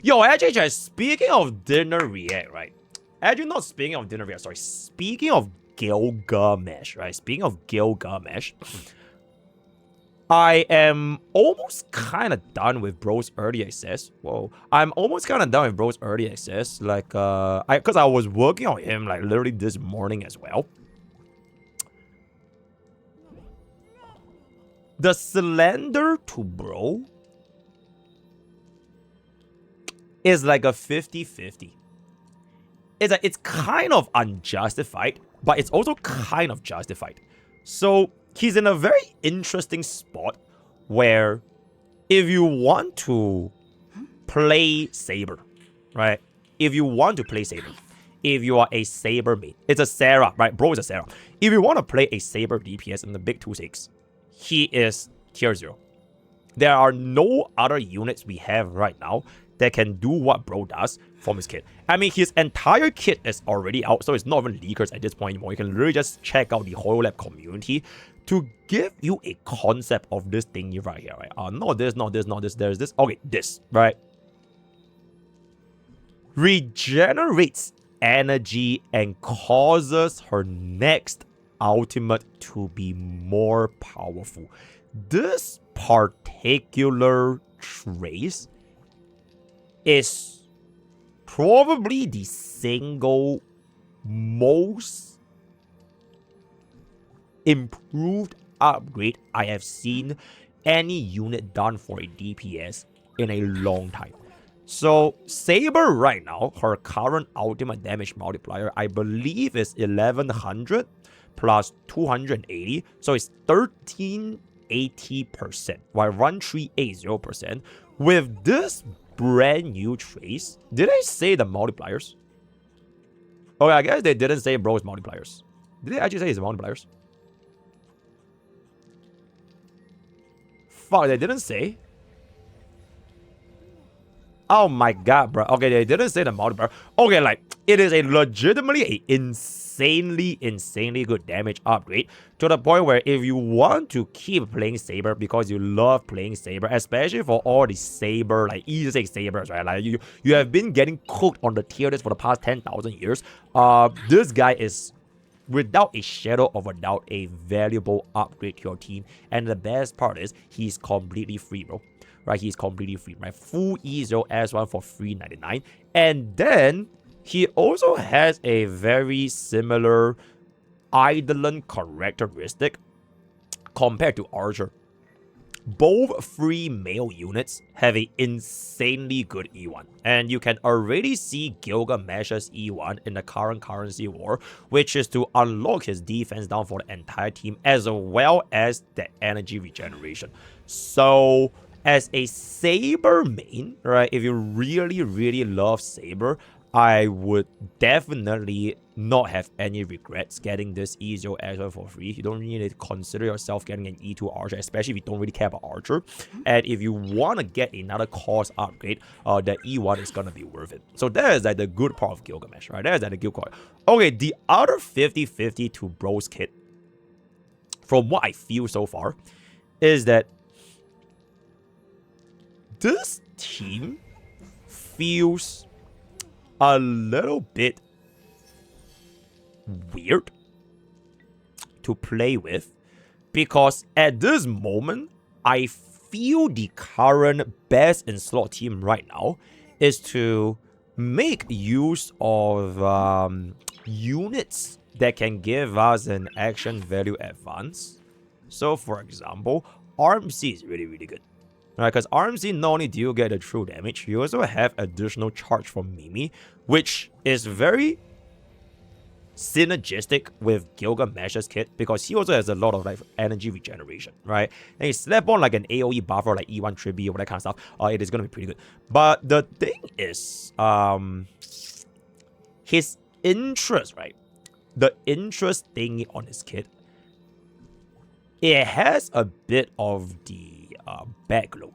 Yo, actually, speaking of dinner react, right? Actually, not speaking of dinner react, sorry. Speaking of Gilgamesh, right? Speaking of Gilgamesh, I am almost kind of done with Bro's early access. Whoa. I'm almost kind of done with Bro's early access. Like, because I was working on him, like, literally this morning as well. The Slender to Bro is like a 50-50. It's kind of unjustified, but it's also kind of justified. So he's in a very interesting spot where if you want to play Saber, right? If you want to play Saber, if you are a Saber main, it's a Sarah, right? Bro is a Sarah. If you want to play a Saber DPS in the big 2-6, he is tier 0. There are no other units we have right now that can do what Bro does from his kit. I mean, his entire kit is already out, so it's not even leakers at this point anymore. You can literally just check out the HoloLab community to give you a concept of this thingy right here, right? Not this, not this, not this, there's this. Okay, this, right? Regenerates energy and causes her next ultimate to be more powerful. This particular trace is probably the single most improved upgrade I have seen any unit done for a DPS in a long time. So Saber right now, her current ultimate damage multiplier, I believe is 1100 plus 280. So it's 1380%, while 1380%. With this brand new trace, did I say the multipliers? Okay, I guess they didn't say Bro's multipliers. Did they actually say his multipliers? Fuck, they didn't say. Oh my god, bro. Okay, they didn't say the multiplier. Okay, like, it is a legitimately a insanely good damage upgrade to the point where if you want to keep playing Saber because you love playing Saber, especially for all the Saber, like easy 6 Sabers, right? Like, you have been getting cooked on the tier list for the past 10,000 years. This guy is, without a shadow of a doubt, a valuable upgrade to your team. And the best part is, he's completely free, bro. Right, he's completely free, right? Full E0 S1 for 399. And then he also has a very similar Eidolon characteristic compared to Archer. Both free male units have an insanely good E1. And you can already see Gilgamesh's E1 in the current currency war, which is to unlock his defense down for the entire team, as well as the energy regeneration. So as a Saber main, right, if you really love Saber, I would definitely not have any regrets getting this E0 S1 for free. You don't really need to consider yourself getting an E2 Archer, especially if you don't really care about Archer. And if you want to get another cost upgrade, the E1 is going to be worth it. So that is like the good part of Gilgamesh, right? That is like the good part. Okay, the other 50-50 to Bro's kit, from what I feel so far, is that this team feels a little bit weird to play with, because at this moment, I feel the current best in slot team right now is to make use of units that can give us an action value advance. So for example, RMC is really good. Right, because RMC, not only do you get the true damage, you also have additional charge from Mimi, which is very synergistic with Gilgamesh's kit, because he also has a lot of like energy regeneration, right? And you slap on like an AoE buffer like E1 Tribute or that kind of stuff, it is going to be pretty good. But the thing is, his interest, right? The interest thing on his kit, it has a bit of the backload.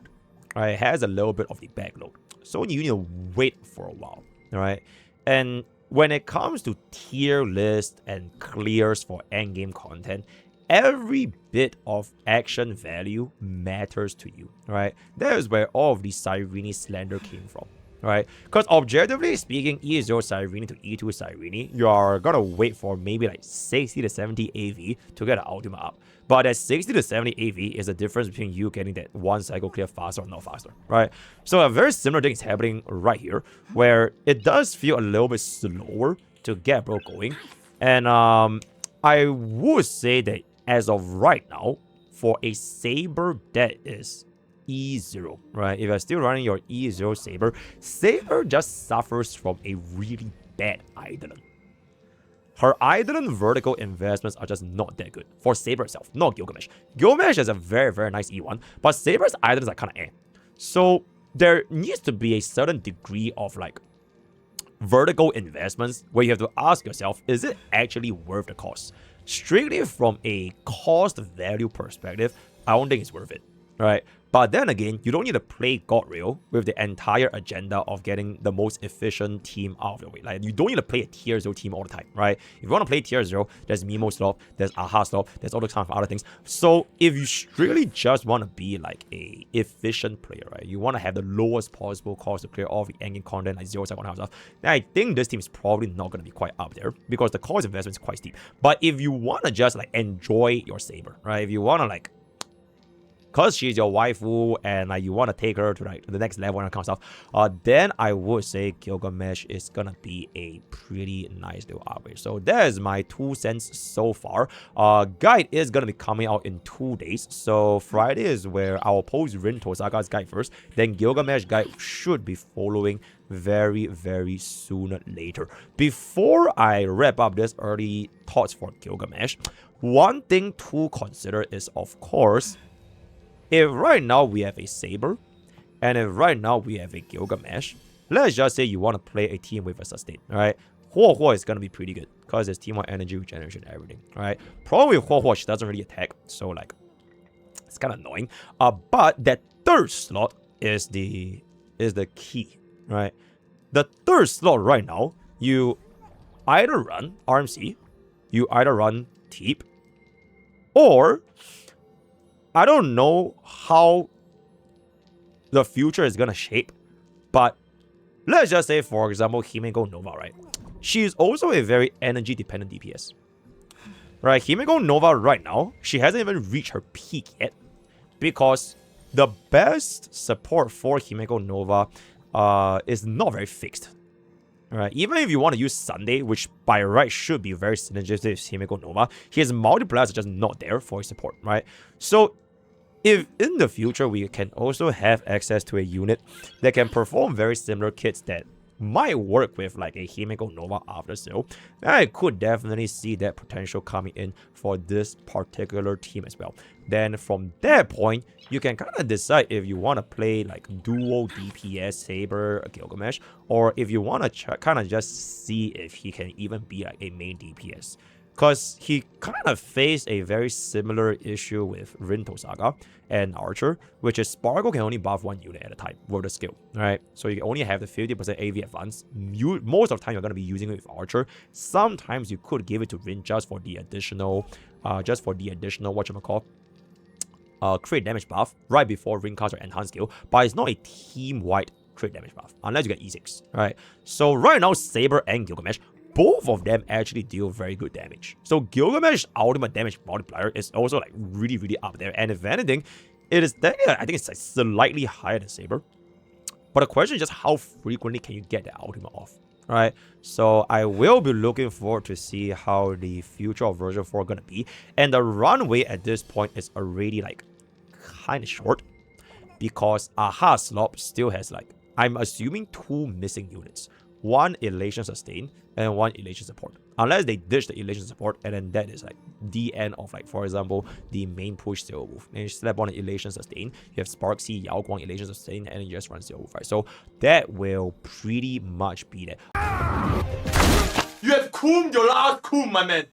Right? It has a little bit of the backload. So you need to wait for a while. Right? And when it comes to tier list and clears for endgame content, every bit of action value matters to you. Right? That is where all of the Cyrene Slender came from. right? Because objectively speaking, E0 Cyrene to E2 Cyrene, you are gonna wait for maybe like 60 to 70 AV to get an ultimate up. But that 60 to 70 AV is the difference between you getting that one cycle clear faster or not faster, right? So a very similar thing is happening right here, where it does feel a little bit slower to get bro going. And I would say that as of right now, for a Saber, that is E0, right? If you're still running your E0 Saber, Saber just suffers from a really bad Eidolon. Her Eidolon vertical investments are just not that good for Saber itself, not Gilgamesh. Gilgamesh is a very, very nice E1, but Saber's Eidolons are kind of eh. So there needs to be a certain degree of like vertical investments where you have to ask yourself, is it actually worth the cost? Strictly from a cost value perspective, I don't think it's worth it, right? But then again, you don't need to play God Rail with the entire agenda of getting the most efficient team out of your way. Like, you don't need to play a tier 0 team all the time, right? If you want to play tier 0, there's Mimo slop, there's Aha slop, there's all the kind of other things. So if you strictly just want to be like a efficient player, right? You want to have the lowest possible cost to clear all the endgame content, like 0 second kind of stuff, then I think this team is probably not going to be quite up there because the cost investment is quite steep. But if you want to just like enjoy your Saber, right? If you want to like, because she's your waifu and like you want to take her to like the next level and that kind of stuff, then I would say Gilgamesh is gonna be a pretty nice little upgrade. So that is my 2 cents so far. Guide is gonna be coming out in 2 days. So Friday is where I'll post Rin Tosaga's guide first. Then Gilgamesh guide should be following very, very soon later. Before I wrap up this early thoughts for Gilgamesh, one thing to consider is, of course, if right now we have a Saber, and if right now we have a Gilgamesh, let's just say you want to play a team with a sustain, right? Huo is going to be pretty good, because there's team 1 energy, regeneration, everything, right? Problem with Huo, she doesn't really attack, so like, it's kind of annoying. But that third slot is the key, right? The third slot right now, you either run RMC, you either run Teep, or I don't know how the future is gonna shape, but let's just say, for example, Himeko Nova, right? She's also a very energy dependent DPS, right? Himeko Nova right now, she hasn't even reached her peak yet, because the best support for Himeko Nova is not very fixed. Right, even if you want to use Sunday, which by right should be very synergistic with Himeko Nova, his multipliers are just not there for his support, right? So if in the future we can also have access to a unit that can perform very similar kits that might work with like a Himeko Nova after sale, I could definitely see that potential coming in for this particular team as well. Then from that point, you can kind of decide if you want to play like dual DPS Saber Gilgamesh, or if you want to kind of just see if he can even be like a main DPS. Because he kind of faced a very similar issue with Rin Tosaga and Archer, which is Sparkle can only buff 1 unit at a time with the skill, right? So you only have the 50% AV advance. Most of the time you're going to be using it with Archer. Sometimes you could give it to Rin just for the additional, whatchamacallit, crit damage buff right before Rin casts her enhanced skill, but it's not a team-wide crit damage buff unless you get E6, right? So right now, Saber and Gilgamesh, both of them actually deal very good damage. So Gilgamesh's ultimate damage multiplier is also like really, really up there. And if anything, it is I think it's like slightly higher than Saber. But the question is just how frequently can you get the ultimate off, right? So I will be looking forward to see how the future of version 4 gonna be. And the runway at this point is already like kind of short, because Aha Slop still has like, I'm assuming 2 missing units. 1 Elation Sustain and 1 Elation Support. Unless they ditch the Elation Support, and then that is like the end of like, for example, the main push Zero Wolf. And you slap on an Elation Sustain, you have Spark C, Yao Guang, Elation Sustain, and then you just run Zero Wolf, right? So that will pretty much be that. You have cooled your last cool, my man.